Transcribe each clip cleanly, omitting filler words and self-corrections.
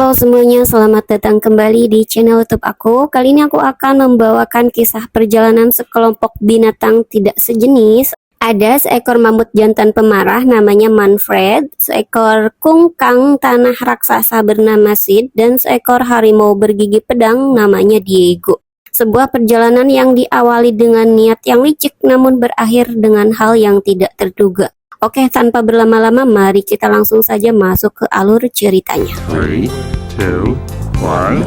Halo semuanya, selamat datang kembali di channel YouTube aku. Kali ini aku akan membawakan kisah perjalanan sekelompok binatang tidak sejenis. Ada seekor mamut jantan pemarah namanya Manfred, seekor kungkang tanah raksasa bernama Sid, dan seekor harimau bergigi pedang namanya Diego. Sebuah perjalanan yang diawali dengan niat yang licik namun berakhir dengan hal yang tidak terduga. Oke, tanpa berlama-lama, mari kita langsung saja masuk ke alur ceritanya. 3, 2, 1.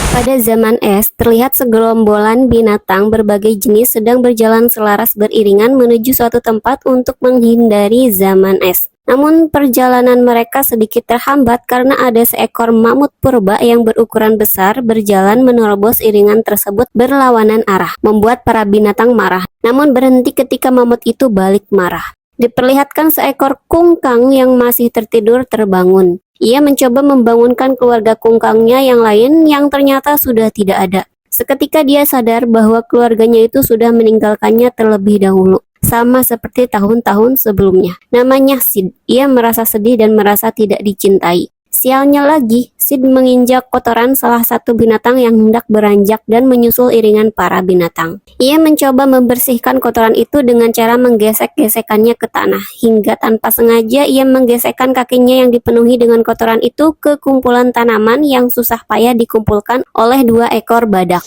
Pada zaman es, terlihat segerombolan binatang berbagai jenis sedang berjalan selaras beriringan menuju suatu tempat untuk menghindari zaman es. Namun perjalanan mereka sedikit terhambat karena ada seekor mamut purba yang berukuran besar berjalan menerobos iringan tersebut berlawanan arah, membuat para binatang marah. Namun berhenti ketika mamut itu balik marah. Diperlihatkan seekor kungkang yang masih tertidur terbangun. Ia mencoba membangunkan keluarga kungkangnya yang lain yang ternyata sudah tidak ada. Seketika dia sadar bahwa keluarganya itu sudah meninggalkannya terlebih dahulu, sama seperti tahun-tahun sebelumnya. Namanya Sid. Ia merasa sedih dan merasa tidak dicintai. Sialnya lagi, Sid menginjak kotoran salah satu binatang yang hendak beranjak dan menyusul iringan para binatang. Ia mencoba membersihkan kotoran itu dengan cara menggesek-gesekannya ke tanah, hingga tanpa sengaja ia menggesekkan kakinya yang dipenuhi dengan kotoran itu ke kumpulan tanaman yang susah payah dikumpulkan oleh 2 ekor badak.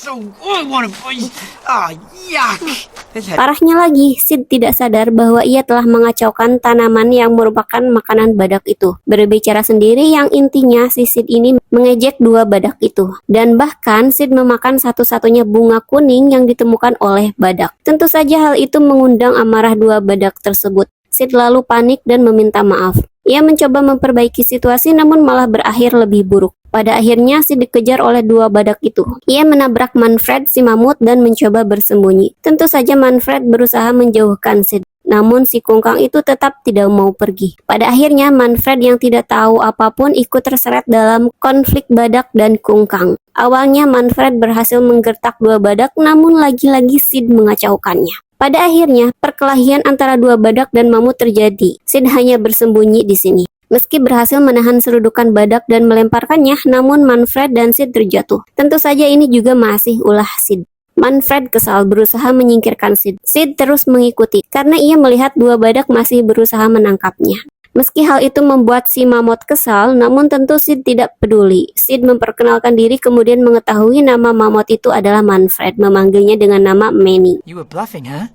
Parahnya lagi, Sid tidak sadar bahwa ia telah mengacaukan tanaman yang merupakan makanan badak itu. Berbicara sendiri yang intinya si Sid ini mengejek 2 badak itu. Dan bahkan Sid memakan satu-satunya bunga kuning yang ditemukan oleh badak. Tentu saja hal itu mengundang amarah 2 badak tersebut. Sid lalu panik dan meminta maaf. Ia mencoba memperbaiki situasi namun malah berakhir lebih buruk. Pada akhirnya Sid dikejar oleh 2 badak itu. Ia menabrak Manfred si mamut dan mencoba bersembunyi. Tentu saja Manfred berusaha menjauhkan Sid. Namun si kungkang itu tetap tidak mau pergi. Pada akhirnya Manfred yang tidak tahu apapun ikut terseret dalam konflik badak dan kungkang. Awalnya Manfred berhasil menggertak 2 badak namun lagi-lagi Sid mengacaukannya. Pada akhirnya perkelahian antara 2 badak dan mamut terjadi. Sid hanya bersembunyi di sini. Meski berhasil menahan serudukan badak dan melemparkannya, namun Manfred dan Sid terjatuh. Tentu saja ini juga masih ulah Sid. Manfred kesal berusaha menyingkirkan Sid. Sid terus mengikuti karena ia melihat 2 badak masih berusaha menangkapnya. Meski hal itu membuat si mamut kesal, namun tentu Sid tidak peduli. Sid memperkenalkan diri kemudian mengetahui nama mamut itu adalah Manfred, memanggilnya dengan nama Manny. You were bluffing, huh?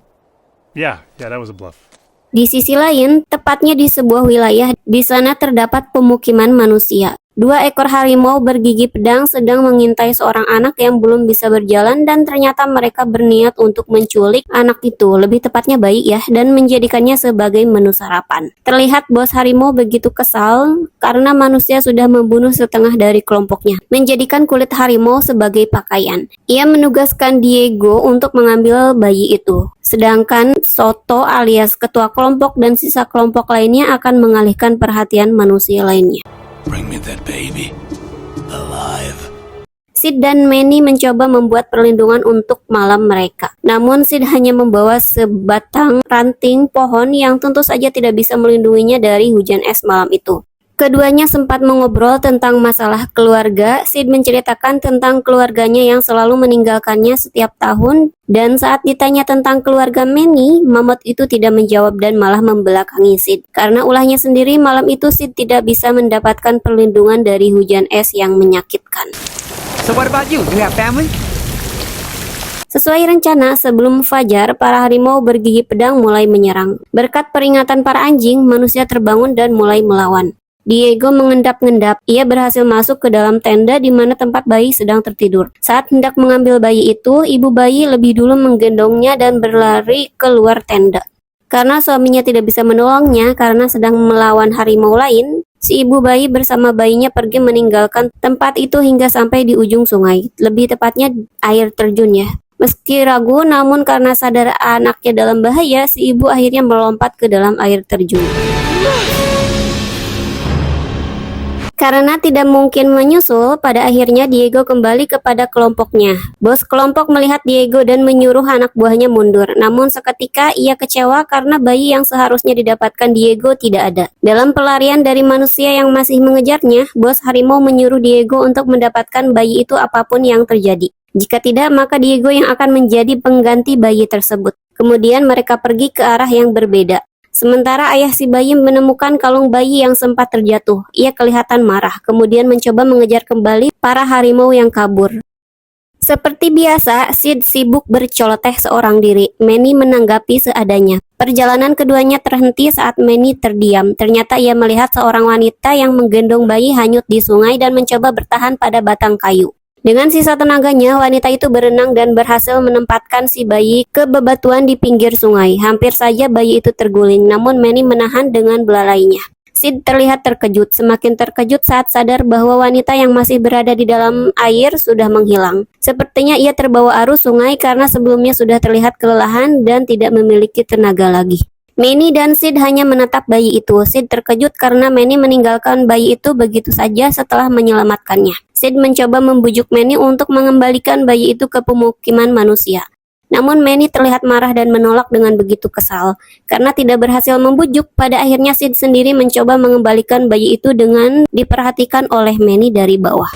Yeah, that was a bluff. Di sisi lain, tepatnya di sebuah wilayah, di sana terdapat pemukiman manusia. 2 ekor harimau bergigi pedang sedang mengintai seorang anak yang belum bisa berjalan dan ternyata mereka berniat untuk menculik anak itu, lebih tepatnya bayi ya, dan menjadikannya sebagai menu sarapan. Terlihat bos harimau begitu kesal karena manusia sudah membunuh setengah dari kelompoknya, menjadikan kulit harimau sebagai pakaian. Ia menugaskan Diego untuk mengambil bayi itu. Sedangkan Soto alias ketua kelompok dan sisa kelompok lainnya akan mengalihkan perhatian manusia lainnya. Bring me that baby alive. Sid dan Manny mencoba membuat perlindungan untuk malam mereka. Namun Sid hanya membawa sebatang ranting pohon yang tentu saja tidak bisa melindunginya dari hujan es malam itu. Keduanya sempat mengobrol tentang masalah keluarga. Sid menceritakan tentang keluarganya yang selalu meninggalkannya setiap tahun, dan saat ditanya tentang keluarga Manny, mamut itu tidak menjawab dan malah membelakangi Sid. Karena ulahnya sendiri, malam itu Sid tidak bisa mendapatkan perlindungan dari hujan es yang menyakitkan. So what about you? You have family? Sesuai rencana, sebelum fajar, para harimau bergigi pedang mulai menyerang. Berkat peringatan para anjing, manusia terbangun dan mulai melawan. Diego mengendap-endap. Ia berhasil masuk ke dalam tenda di mana tempat bayi sedang tertidur. Saat hendak mengambil bayi itu, ibu bayi lebih dulu menggendongnya dan berlari keluar tenda. Karena suaminya tidak bisa menolongnya karena sedang melawan harimau lain, si ibu bayi bersama bayinya pergi meninggalkan tempat itu hingga sampai di ujung sungai. Lebih tepatnya air terjun ya. Meski ragu, namun karena sadar anaknya dalam bahaya, si ibu akhirnya melompat ke dalam air terjun. Karena tidak mungkin menyusul, pada akhirnya Diego kembali kepada kelompoknya. Bos kelompok melihat Diego dan menyuruh anak buahnya mundur. Namun seketika ia kecewa karena bayi yang seharusnya didapatkan Diego tidak ada. Dalam pelarian dari manusia yang masih mengejarnya, bos harimau menyuruh Diego untuk mendapatkan bayi itu apapun yang terjadi. Jika tidak, maka Diego yang akan menjadi pengganti bayi tersebut. Kemudian mereka pergi ke arah yang berbeda. Sementara ayah si bayi menemukan kalung bayi yang sempat terjatuh. Ia kelihatan marah, kemudian mencoba mengejar kembali para harimau yang kabur. Seperti biasa, Sid sibuk berceloteh seorang diri. Manny menanggapi seadanya. Perjalanan keduanya terhenti saat Manny terdiam. Ternyata ia melihat seorang wanita yang menggendong bayi hanyut di sungai dan mencoba bertahan pada batang kayu. Dengan sisa tenaganya, wanita itu berenang dan berhasil menempatkan si bayi ke bebatuan di pinggir sungai. Hampir saja bayi itu terguling, namun Manny menahan dengan belalainya. Sid terlihat terkejut, semakin terkejut saat sadar bahwa wanita yang masih berada di dalam air sudah menghilang. Sepertinya ia terbawa arus sungai karena sebelumnya sudah terlihat kelelahan dan tidak memiliki tenaga lagi. Manny dan Sid hanya menatap bayi itu. Sid terkejut karena Manny meninggalkan bayi itu begitu saja setelah menyelamatkannya. Sid mencoba membujuk Manny untuk mengembalikan bayi itu ke pemukiman manusia. Namun Manny terlihat marah dan menolak dengan begitu kesal. Karena tidak berhasil membujuk, pada akhirnya Sid sendiri mencoba mengembalikan bayi itu dengan diperhatikan oleh Manny dari bawah.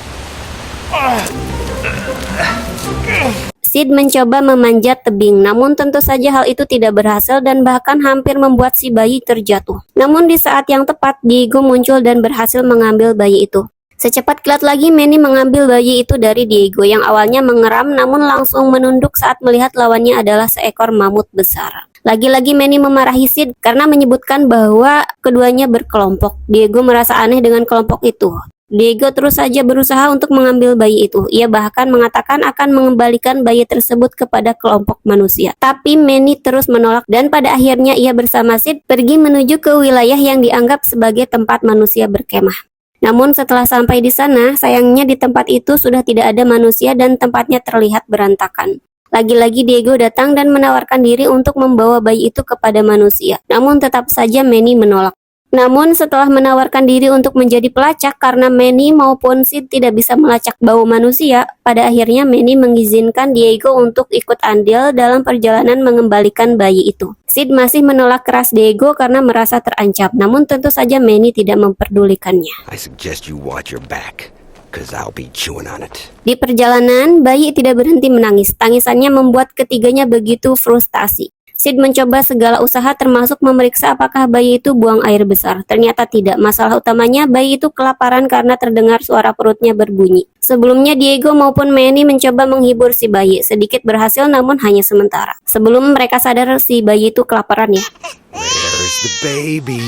Sid mencoba memanjat tebing, namun tentu saja hal itu tidak berhasil dan bahkan hampir membuat si bayi terjatuh. Namun di saat yang tepat, Diego muncul dan berhasil mengambil bayi itu. Secepat kilat lagi, Manny mengambil bayi itu dari Diego yang awalnya mengeram namun langsung menunduk saat melihat lawannya adalah seekor mamut besar. Lagi-lagi Manny memarahi Sid karena menyebutkan bahwa keduanya berkelompok. Diego merasa aneh dengan kelompok itu. Diego terus saja berusaha untuk mengambil bayi itu. Ia bahkan mengatakan akan mengembalikan bayi tersebut kepada kelompok manusia. Tapi Manny terus menolak dan pada akhirnya ia bersama Sid pergi menuju ke wilayah yang dianggap sebagai tempat manusia berkemah. Namun setelah sampai di sana, sayangnya di tempat itu sudah tidak ada manusia dan tempatnya terlihat berantakan. Lagi-lagi Diego datang dan menawarkan diri untuk membawa bayi itu kepada manusia. Namun tetap saja Manny menolak. Namun setelah menawarkan diri untuk menjadi pelacak karena Manny maupun Sid tidak bisa melacak bau manusia, pada akhirnya Manny mengizinkan Diego untuk ikut andil dalam perjalanan mengembalikan bayi itu. Sid masih menolak keras Diego karena merasa terancam, namun tentu saja Manny tidak memperdulikannya. I suggest you watch your back, 'cause I'll be chewing on it. Di perjalanan, bayi tidak berhenti menangis. Tangisannya membuat ketiganya begitu frustasi. Sid mencoba segala usaha termasuk memeriksa apakah bayi itu buang air besar. Ternyata tidak. Masalah utamanya bayi itu kelaparan karena terdengar suara perutnya berbunyi. Sebelumnya Diego maupun Manny mencoba menghibur si bayi. Sedikit berhasil namun hanya sementara. Sebelum mereka sadar si bayi itu kelaparan ya. Where's the baby?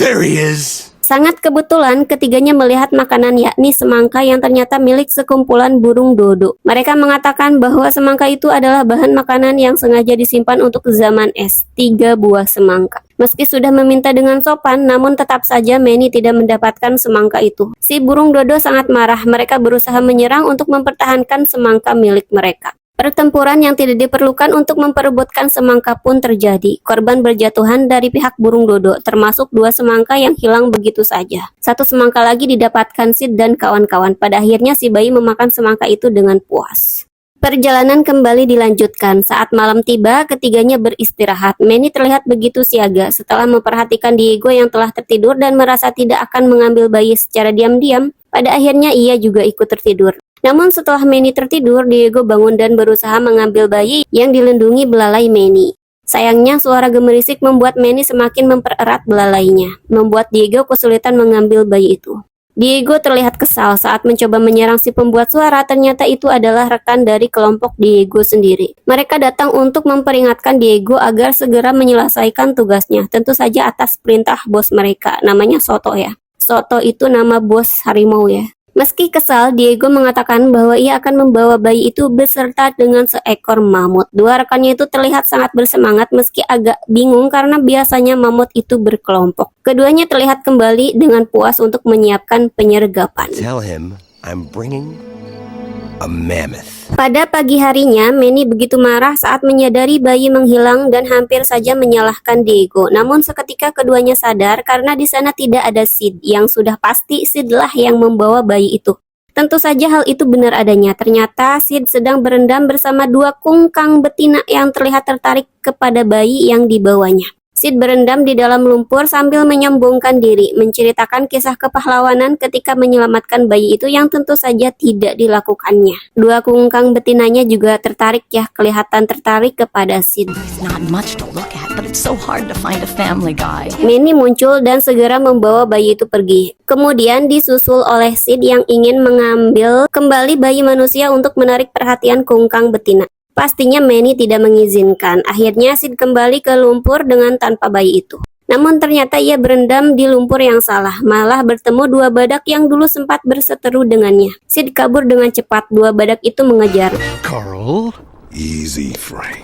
There he is! Sangat kebetulan ketiganya melihat makanan yakni semangka yang ternyata milik sekumpulan burung dodo. Mereka mengatakan bahwa semangka itu adalah bahan makanan yang sengaja disimpan untuk zaman es, 3 buah semangka. Meski sudah meminta dengan sopan, namun tetap saja Manny tidak mendapatkan semangka itu. Si burung dodo sangat marah, mereka berusaha menyerang untuk mempertahankan semangka milik mereka. Pertempuran yang tidak diperlukan untuk memperebutkan semangka pun terjadi. Korban berjatuhan dari pihak burung dodo, termasuk 2 semangka yang hilang begitu saja. 1 semangka lagi didapatkan Sid dan kawan-kawan. Pada akhirnya si bayi memakan semangka itu dengan puas. Perjalanan kembali dilanjutkan. Saat malam tiba, ketiganya beristirahat. Manny terlihat begitu siaga setelah memperhatikan Diego yang telah tertidur dan merasa tidak akan mengambil bayi secara diam-diam. Pada akhirnya ia juga ikut tertidur. Namun setelah Manny tertidur, Diego bangun dan berusaha mengambil bayi yang dilindungi belalai Manny. Sayangnya suara gemerisik membuat Manny semakin mempererat belalainya, membuat Diego kesulitan mengambil bayi itu. Diego terlihat kesal saat mencoba menyerang si pembuat suara, ternyata itu adalah rekan dari kelompok Diego sendiri. Mereka datang untuk memperingatkan Diego agar segera menyelesaikan tugasnya, tentu saja atas perintah bos mereka, namanya Soto ya. Soto itu nama bos harimau ya. Meski kesal, Diego mengatakan bahwa ia akan membawa bayi itu beserta dengan seekor mamut. 2 rekannya itu terlihat sangat bersemangat meski agak bingung karena biasanya mamut itu berkelompok. Keduanya terlihat kembali dengan puas untuk menyiapkan penyergapan. Tell him I'm bringing a mammoth. Pada pagi harinya, Manny begitu marah saat menyadari bayi menghilang dan hampir saja menyalahkan Diego. Namun seketika keduanya sadar karena di sana tidak ada Sid, yang sudah pasti Sid lah yang membawa bayi itu. Tentu saja hal itu benar adanya. Ternyata Sid sedang berendam bersama dua kungkang betina yang terlihat tertarik kepada bayi yang dibawanya. Sid berendam di dalam lumpur sambil menyombongkan diri, menceritakan kisah kepahlawanan ketika menyelamatkan bayi itu yang tentu saja tidak dilakukannya. Dua kungkang betinanya juga tertarik ya, kelihatan tertarik kepada Sid. There's not much to look at, but it's so hard to find a family guy. Manny muncul dan segera membawa bayi itu pergi. Kemudian disusul oleh Sid yang ingin mengambil kembali bayi manusia untuk menarik perhatian kungkang betina. Pastinya Manny tidak mengizinkan. Akhirnya Sid kembali ke lumpur dengan tanpa bayi itu. Namun ternyata ia berendam di lumpur yang salah, malah bertemu dua badak yang dulu sempat berseteru dengannya. Sid kabur dengan cepat, dua badak itu mengejar. Carl? Easy, Frank.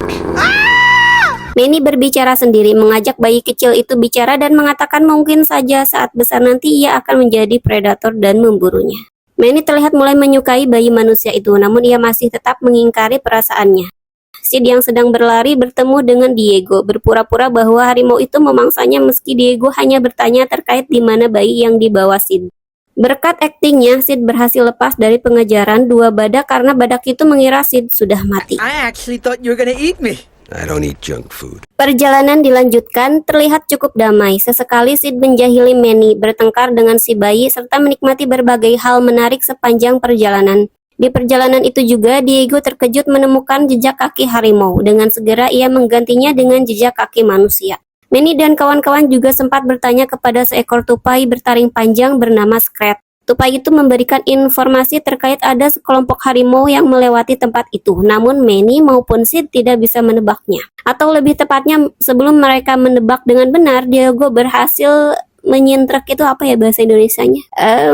Manny berbicara sendiri, mengajak bayi kecil itu bicara dan mengatakan mungkin saja saat besar nanti ia akan menjadi predator dan memburunya. Manny terlihat mulai menyukai bayi manusia itu, namun ia masih tetap mengingkari perasaannya. Sid yang sedang berlari bertemu dengan Diego, berpura-pura bahwa harimau itu memangsanya meski Diego hanya bertanya terkait di mana bayi yang dibawa Sid. Berkat aktingnya, Sid berhasil lepas dari pengejaran dua badak karena badak itu mengira Sid sudah mati. I actually thought you were gonna eat me. I don't eat junk food. Perjalanan dilanjutkan, terlihat cukup damai. Sesekali Sid menjahili Manny, bertengkar dengan si bayi, serta menikmati berbagai hal menarik sepanjang perjalanan. Di perjalanan itu juga, Diego terkejut menemukan jejak kaki harimau. Dengan segera ia menggantinya dengan jejak kaki manusia. Manny dan kawan-kawan juga sempat bertanya kepada seekor tupai bertaring panjang bernama Scrat. Tupai itu memberikan informasi terkait ada sekelompok harimau yang melewati tempat itu. Namun Manny maupun Sid tidak bisa menebaknya. Atau lebih tepatnya, sebelum mereka menebak dengan benar, Diego berhasil menyintrek, itu apa ya bahasa Indonesianya?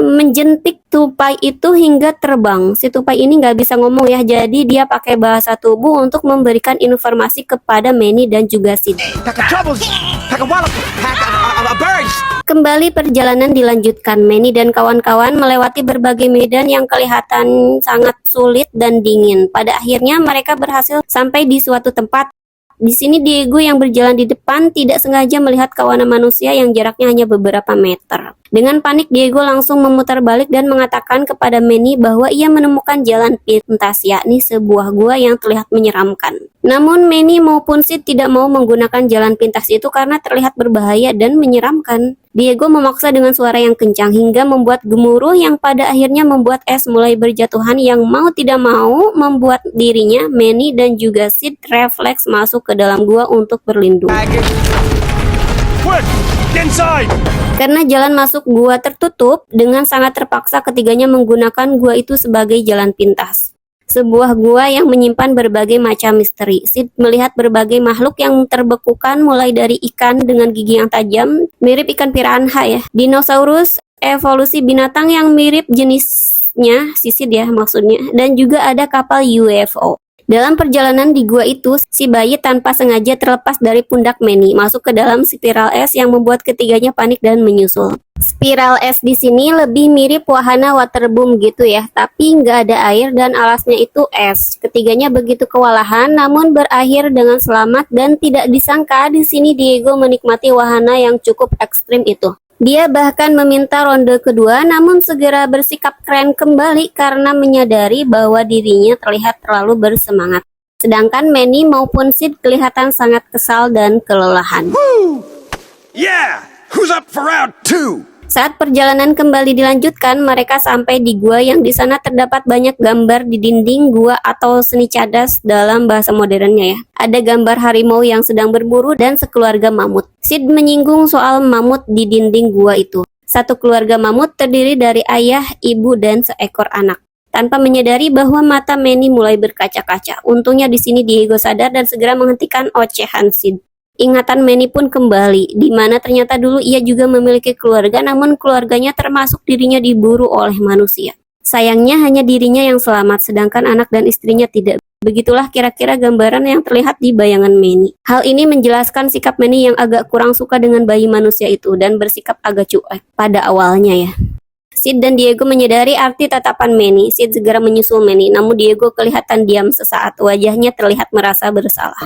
Menjentik tupai itu hingga terbang. Si tupai ini nggak bisa ngomong ya, jadi dia pakai bahasa tubuh untuk memberikan informasi kepada Manny dan juga Sid. Pack of troubles. Pack of wallop. Pack of birds. Kembali perjalanan dilanjutkan. Manny dan kawan-kawan melewati berbagai medan yang kelihatan sangat sulit dan dingin. Pada akhirnya mereka berhasil sampai di suatu tempat. Di sini Diego yang berjalan di depan tidak sengaja melihat kawanan manusia yang jaraknya hanya beberapa meter. Dengan panik, Diego langsung memutar balik dan mengatakan kepada Manny bahwa ia menemukan jalan pintas, yakni sebuah gua yang terlihat menyeramkan. Namun Manny maupun Sid tidak mau menggunakan jalan pintas itu karena terlihat berbahaya dan menyeramkan. Diego memaksa dengan suara yang kencang hingga membuat gemuruh yang pada akhirnya membuat es mulai berjatuhan yang mau tidak mau membuat dirinya, Manny dan juga Sid refleks masuk ke dalam gua untuk berlindung. Quick! Get inside! Karena jalan masuk gua tertutup, dengan sangat terpaksa ketiganya menggunakan gua itu sebagai jalan pintas. Sebuah gua yang menyimpan berbagai macam misteri. Sid melihat berbagai makhluk yang terbekukan mulai dari ikan dengan gigi yang tajam, mirip ikan piranha ya, dinosaurus, evolusi binatang yang mirip jenisnya, Sid ya maksudnya, dan juga ada kapal UFO. Dalam perjalanan di gua itu, si bayi tanpa sengaja terlepas dari pundak Manny, masuk ke dalam spiral es yang membuat ketiganya panik dan menyusul. Spiral es di sini lebih mirip wahana waterboom gitu ya, tapi nggak ada air dan alasnya itu es. Ketiganya begitu kewalahan, namun berakhir dengan selamat dan tidak disangka di sini Diego menikmati wahana yang cukup ekstrim itu. Dia bahkan meminta ronde kedua, namun segera bersikap keren kembali karena menyadari bahwa dirinya terlihat terlalu bersemangat. Sedangkan Manny maupun Sid kelihatan sangat kesal dan kelelahan. Yeah! Who's up for round 2? Saat perjalanan kembali dilanjutkan, mereka sampai di gua yang di sana terdapat banyak gambar di dinding gua atau seni cadas dalam bahasa modernnya ya. Ada gambar harimau yang sedang berburu dan sekeluarga mamut. Sid menyinggung soal mamut di dinding gua itu. Satu keluarga mamut terdiri dari ayah, ibu, dan seekor anak. Tanpa menyadari bahwa mata Manny mulai berkaca-kaca. Untungnya di sini Diego sadar dan segera menghentikan ocehan Sid. Ingatan Manny pun kembali, di mana ternyata dulu ia juga memiliki keluarga, namun keluarganya termasuk dirinya diburu oleh manusia. Sayangnya hanya dirinya yang selamat, sedangkan anak dan istrinya tidak. Begitulah kira-kira gambaran yang terlihat di bayangan Manny. Hal ini menjelaskan sikap Manny yang agak kurang suka dengan bayi manusia itu dan bersikap agak cuek pada awalnya ya. Sid dan Diego menyadari arti tatapan Manny. Sid segera menyusul Manny, namun Diego kelihatan diam sesaat. Wajahnya terlihat merasa bersalah.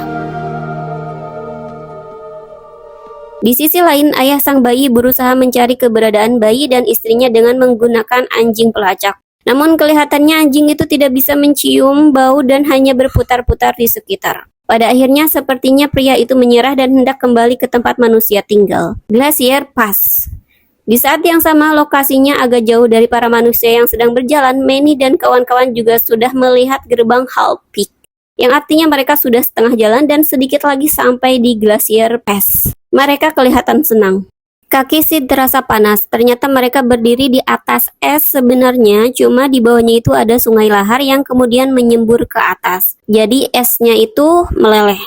Di sisi lain, ayah sang bayi berusaha mencari keberadaan bayi dan istrinya dengan menggunakan anjing pelacak. Namun kelihatannya anjing itu tidak bisa mencium bau dan hanya berputar-putar di sekitar. Pada akhirnya sepertinya pria itu menyerah dan hendak kembali ke tempat manusia tinggal. Glacier Pass. Di saat yang sama, lokasinya agak jauh dari para manusia yang sedang berjalan. Manny dan kawan-kawan juga sudah melihat gerbang Hall Peak, yang artinya mereka sudah setengah jalan dan sedikit lagi sampai di Glacier Pass. Mereka kelihatan senang. Kaki Sid terasa panas. Ternyata mereka berdiri di atas es sebenarnya, cuma di bawahnya itu ada sungai lahar yang kemudian menyembur ke atas. Jadi esnya itu meleleh.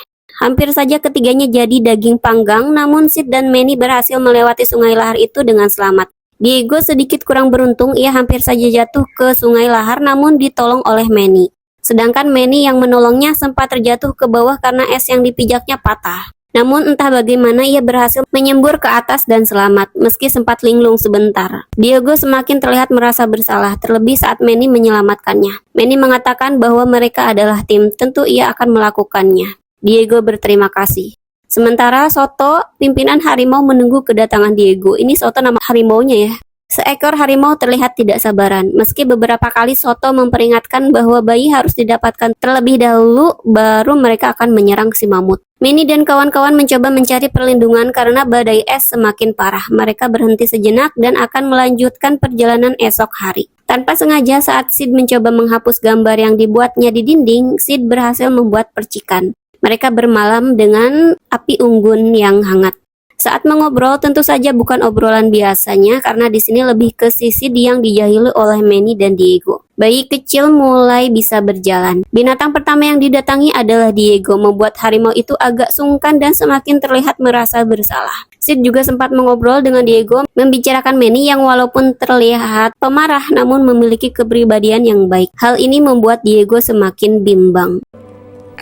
Hampir saja ketiganya jadi daging panggang, namun Sid dan Manny berhasil melewati sungai lahar itu dengan selamat. Diego sedikit kurang beruntung, ia hampir saja jatuh ke sungai lahar namun ditolong oleh Manny. Sedangkan Manny yang menolongnya sempat terjatuh ke bawah karena es yang dipijaknya patah. Namun entah bagaimana ia berhasil menyembur ke atas dan selamat, meski sempat linglung sebentar. Diego semakin terlihat merasa bersalah, terlebih saat Manny menyelamatkannya. Manny mengatakan bahwa mereka adalah tim, tentu ia akan melakukannya. Diego berterima kasih. Sementara Soto, pimpinan harimau menunggu kedatangan Diego. Ini Soto nama harimaunya ya. Seekor harimau terlihat tidak sabaran, meski beberapa kali Soto memperingatkan bahwa bayi harus didapatkan terlebih dahulu, baru mereka akan menyerang si mamut. Manny dan kawan-kawan mencoba mencari perlindungan karena badai es semakin parah. Mereka berhenti sejenak dan akan melanjutkan perjalanan esok hari. Tanpa sengaja saat Sid mencoba menghapus gambar yang dibuatnya di dinding, Sid berhasil membuat percikan. Mereka bermalam dengan api unggun yang hangat. Saat mengobrol tentu saja bukan obrolan biasanya karena di sini lebih ke sisi yang dijahili oleh Manny dan Diego. Bayi kecil mulai bisa berjalan. Binatang pertama yang didatangi adalah Diego, membuat harimau itu agak sungkan dan semakin terlihat merasa bersalah. Sid juga sempat mengobrol dengan Diego, membicarakan Manny yang walaupun terlihat pemarah namun memiliki kepribadian yang baik. Hal ini membuat Diego semakin bimbang.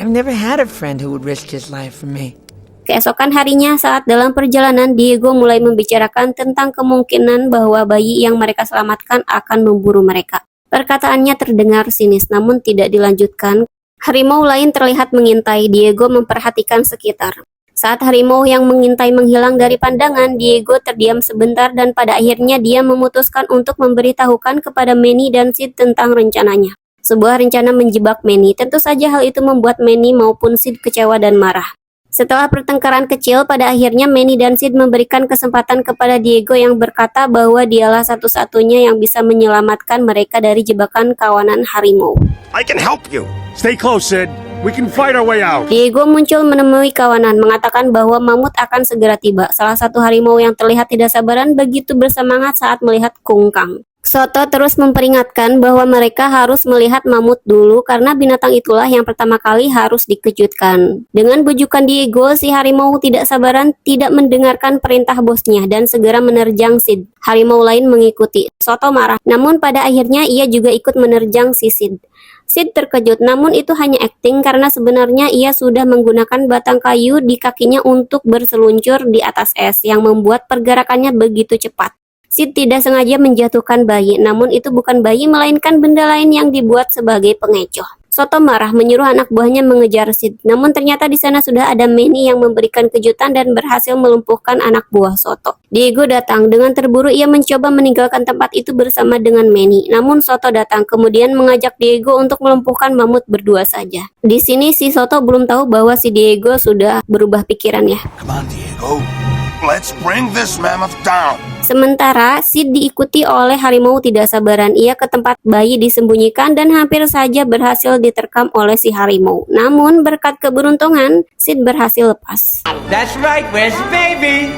I've never had a friend who would risk his life for me. Keesokan harinya saat dalam perjalanan, Diego mulai membicarakan tentang kemungkinan bahwa bayi yang mereka selamatkan akan memburu mereka. Perkataannya terdengar sinis namun tidak dilanjutkan. Harimau lain terlihat mengintai. Diego memperhatikan sekitar. Saat harimau yang mengintai menghilang dari pandangan, Diego terdiam sebentar dan pada akhirnya dia memutuskan untuk memberitahukan kepada Manny dan Sid tentang rencananya. Sebuah rencana menjebak Manny. Tentu saja hal itu membuat Manny maupun Sid kecewa dan marah. Setelah pertengkaran kecil, pada akhirnya Manny dan Sid memberikan kesempatan kepada Diego yang berkata bahwa dialah satu-satunya yang bisa menyelamatkan mereka dari jebakan kawanan harimau. I can help you. Stay close, Sid. We can fight our way out. Diego muncul menemui kawanan, mengatakan bahwa mamut akan segera tiba. Salah satu harimau yang terlihat tidak sabaran begitu bersemangat saat melihat kungkang. Soto terus memperingatkan bahwa mereka harus melihat mamut dulu karena binatang itulah yang pertama kali harus dikejutkan. Dengan bujukan Diego, si harimau tidak sabaran tidak mendengarkan perintah bosnya dan segera menerjang Sid. Harimau lain mengikuti. Soto marah, namun pada akhirnya ia juga ikut menerjang si Sid. Sid terkejut, namun itu hanya akting karena sebenarnya ia sudah menggunakan batang kayu di kakinya untuk berseluncur di atas es yang membuat pergerakannya begitu cepat. Sid tidak sengaja menjatuhkan bayi, namun itu bukan bayi melainkan benda lain yang dibuat sebagai pengecoh. Soto marah menyuruh anak buahnya mengejar Sid, namun ternyata di sana sudah ada Manny yang memberikan kejutan dan berhasil melumpuhkan anak buah Soto. Diego datang, dengan terburu ia mencoba meninggalkan tempat itu bersama dengan Manny, namun Soto datang kemudian mengajak Diego untuk melumpuhkan mamut berdua saja. Di sini si Soto belum tahu bahwa si Diego sudah berubah pikirannya. Come on, Diego. Let's bring this mammoth down. Sementara Sid diikuti oleh harimau tidak sabaran. Ia ke tempat bayi disembunyikan dan hampir saja berhasil diterkam oleh si harimau. Namun berkat keberuntungan, Sid berhasil lepas. That's right, where's the baby?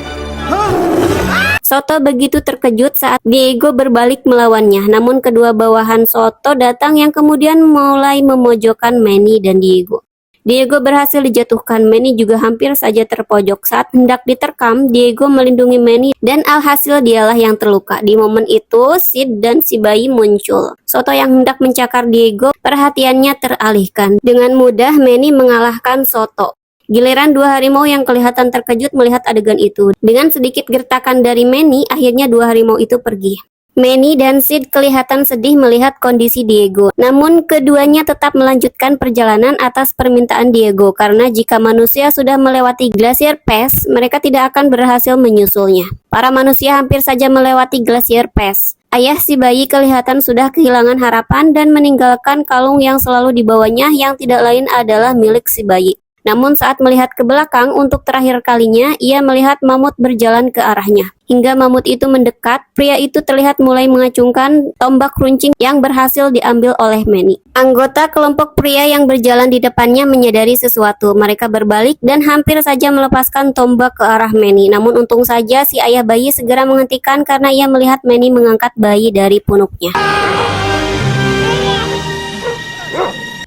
Soto begitu terkejut saat Diego berbalik melawannya. Namun kedua bawahan Soto datang yang kemudian mulai memojokkan Manny dan Diego. Diego berhasil dijatuhkan, Manny juga hampir saja terpojok. Saat hendak diterkam, Diego melindungi Manny dan alhasil dialah yang terluka. Di momen itu, Sid dan si bayi muncul. Soto yang hendak mencakar Diego, perhatiannya teralihkan. Dengan mudah, Manny mengalahkan Soto. Giliran dua harimau yang kelihatan terkejut melihat adegan itu. Dengan sedikit gertakan dari Manny, akhirnya dua harimau itu pergi. Manny dan Sid kelihatan sedih melihat kondisi Diego. Namun keduanya tetap melanjutkan perjalanan atas permintaan Diego karena jika manusia sudah melewati Glacier Pass, mereka tidak akan berhasil menyusulnya. Para manusia hampir saja melewati Glacier Pass. Ayah si bayi kelihatan sudah kehilangan harapan dan meninggalkan kalung yang selalu dibawanya yang tidak lain adalah milik si bayi. Namun saat melihat ke belakang untuk terakhir kalinya, ia melihat mamut berjalan ke arahnya. Hingga mamut itu mendekat, pria itu terlihat mulai mengacungkan tombak runcing yang berhasil diambil oleh Manny. Anggota kelompok pria yang berjalan di depannya menyadari sesuatu. Mereka berbalik dan hampir saja melepaskan tombak ke arah Manny. Namun untung saja si ayah bayi segera menghentikan karena ia melihat Manny mengangkat bayi dari punuknya.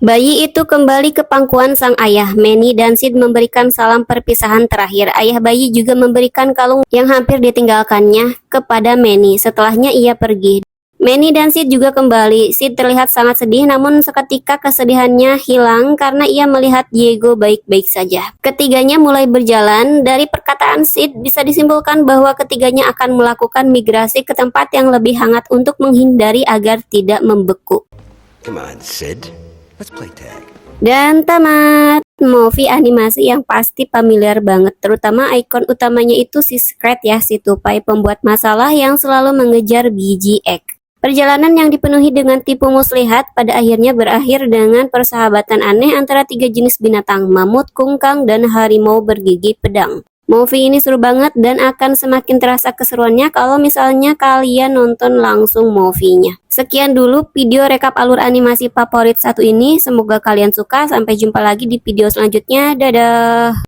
Bayi itu kembali ke pangkuan sang ayah. Manny dan Sid memberikan salam perpisahan terakhir. Ayah bayi juga memberikan kalung yang hampir ditinggalkannya kepada Manny. Setelahnya ia pergi. Manny dan Sid juga kembali. Sid terlihat sangat sedih, namun seketika kesedihannya hilang karena ia melihat Diego baik-baik saja. Ketiganya mulai berjalan. Dari perkataan Sid bisa disimpulkan bahwa ketiganya akan melakukan migrasi ke tempat yang lebih hangat untuk menghindari agar tidak membeku. Come on, Sid. Let's play tag. Dan tamat. Movie animasi yang pasti familiar banget, terutama ikon utamanya itu si Scrat ya, si tupai pembuat masalah yang selalu mengejar biji egg. Perjalanan yang dipenuhi dengan tipu muslihat pada akhirnya berakhir dengan persahabatan aneh antara tiga jenis binatang, mamut, kungkang, dan harimau bergigi pedang. Movie ini seru banget dan akan semakin terasa keseruannya kalau misalnya kalian nonton langsung movie-nya. Sekian dulu video rekap alur animasi favorit satu ini. Semoga kalian suka. Sampai jumpa lagi di video selanjutnya. Dadah!